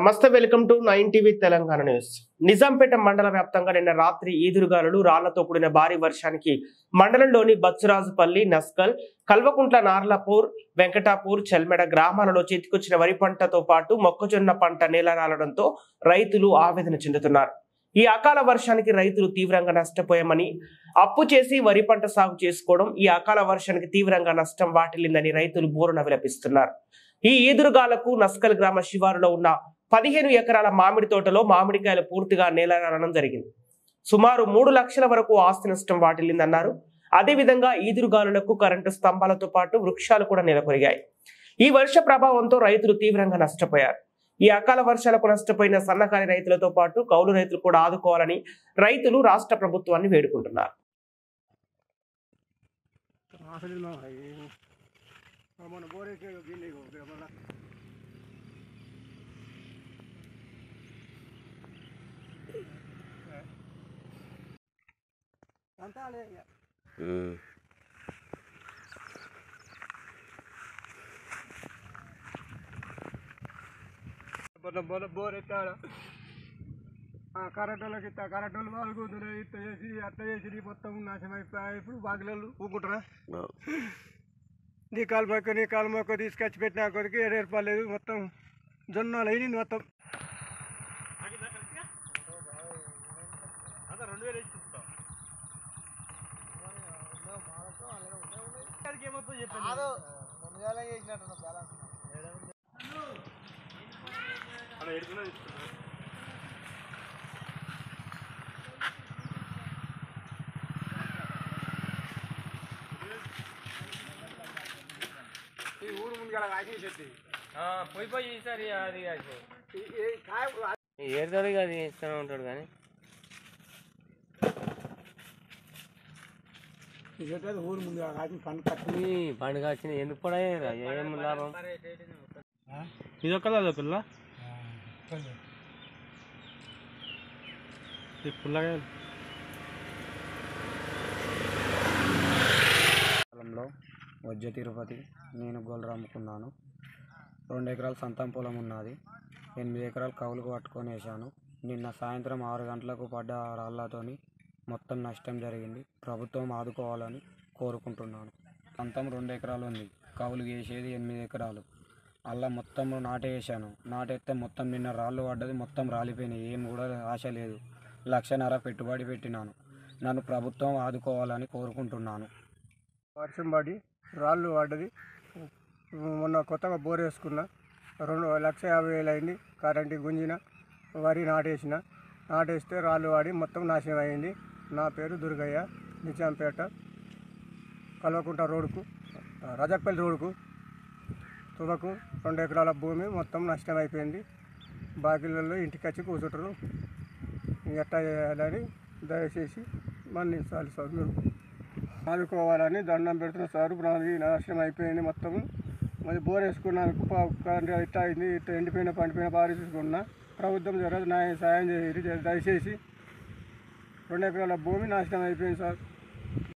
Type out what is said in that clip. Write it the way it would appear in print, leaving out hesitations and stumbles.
నమస్తే, welcome to 9 TV Telangana news. Nizampet మండల వ్యాప్తంగా నిన్న రాత్రి ఈదురుగాలులు రాళ్లతో కూడిన భారీ వర్షానికి మండలంలోని బత్సురాజుపల్లి, నస్కల్, కల్వకుంట్ల, నార్లాపూర్, వెంకటాపూర్, చెల్మెడ గ్రామాలలో చేతికొచ్చిన వరి పంటతో పాటు మొక్కజొన్న పంట నేలరాలడంతో రైతులు ఆవేదన చెందుతున్నారు. ఈ అకాల వర్షానికి రైతులు తీవ్రంగా నష్టపోయామని, అప్పు చేసి వరి పంట సాగు చేసుకోవడం, ఈ అకాల వర్షానికి తీవ్రంగా నష్టం వాటిల్లిందని రైతులు బోరున విలపిస్తున్నారు. ఈ ఈదురుగాలకు నస్కల్ గ్రామ శివారులో ఉన్న 15 ఎకరాల మామిడి తోటలో మామిడికాయలు పూర్తిగా నేలరాలడం జరిగింది. సుమారు 3 లక్షల వరకు ఆస్తి నష్టం వాటిల్లిందన్నారు. అదేవిధంగా ఈదురుగాలులకు కరెంటు స్తంభాలతో పాటు వృక్షాలు కూడా నెలకొరిగాయి. ఈ వర్ష ప్రభావంతో రైతులు తీవ్రంగా నష్టపోయారు. ఈ అకాల వర్షాలకు నష్టపోయిన సన్నకారు రైతులతో పాటు కౌలు రైతులు కూడా ఆదుకోవాలని రైతులు రాష్ట్ర ప్రభుత్వాన్ని వేడుకుంటున్నారు. బోర్ ఎత్తాడు కరెంట్ వాళ్ళకి ఇస్తా, కరెంట్ వాళ్ళు బాగుంటుంది ఇట్ట చేసి అట్లా చేసి మొత్తం నాశనం అయిపోయి ఇప్పుడు బాగిలు ఊకుంటారా? నీ కాలు మొక్క తీసుకొచ్చి పెట్టిన కొద్దికి ఏర్పడలేదు. మొత్తం జొన్నలు అయింది మొత్తం. ఈ ఊరు ముందు పోయి ఈసారి అది ఏడుతాడు అది ఇస్తూనే ఉంటాడు కానీ ఊరు ముందు పండుగ వచ్చింది ఎందుకు కూడా ఏం లాభం? ఇదొక్కదా పిల్ల పుల్లగా పొలంలో వజ్జ తిరుపతి నేను గొర్రెలు అమ్ముకున్నాను. 2 ఎకరాల సంతం పొలం ఉన్నది. 8 ఎకరాలు కౌలుకు పట్టుకొని వేసాను. నిన్న సాయంత్రం 6 గంటలకు పడ్డ రాళ్లతోని మొత్తం నష్టం జరిగింది. ప్రభుత్వం ఆదుకోవాలని కోరుకుంటున్నాను. సంతం 2 ఎకరాలు ఉంది. కౌలు వేసేది 8 ఎకరాలు. అలా మొత్తం నాటేసాను. నాటేస్తే మొత్తం నిన్న రాళ్ళు పడ్డది, మొత్తం రాలిపోయినాయి. ఏం కూడా ఆశ లేదు. 1.5 లక్ష పెట్టుబడి పెట్టినాను. నన్ను ప్రభుత్వం ఆదుకోవాలని కోరుకుంటున్నాను. వర్షం పడి రాళ్ళు పడ్డది. మొన్న కొత్తగా బోర్ వేసుకున్న 2,50,000 అయింది. కరెంటు గుంజిన వరి నాటేస్తే రాళ్ళు వాడి మొత్తం నాశనం అయింది. నా పేరు దుర్గయ్య. నిజాంపేట కల్వకుంట రోడ్డుకు, రజక్పల్లి రోడ్డుకు తువకు 2 ఎకరాల భూమి మొత్తం నష్టం అయిపోయింది. బాకీలలో ఇంటికి వచ్చి కూర్చుంటారు. ఎట్లా చేయాలని దయచేసి మన్నించాలి సార్. మీరు ఆదుకోవాలని దండం పెడుతున్న సార్. నాది నష్టం అయిపోయింది మొత్తం. మరి బోర్ వేసుకున్నాను, ఇట్లా అయింది. ఇట్లా ఎండిపోయిన పండిపోయిన పారి తీసుకున్నా. ప్రభుత్వం జర సాయం చేసి దయచేసి 2 ఎకరాల భూమి నాశనం అయిపోయింది సార్.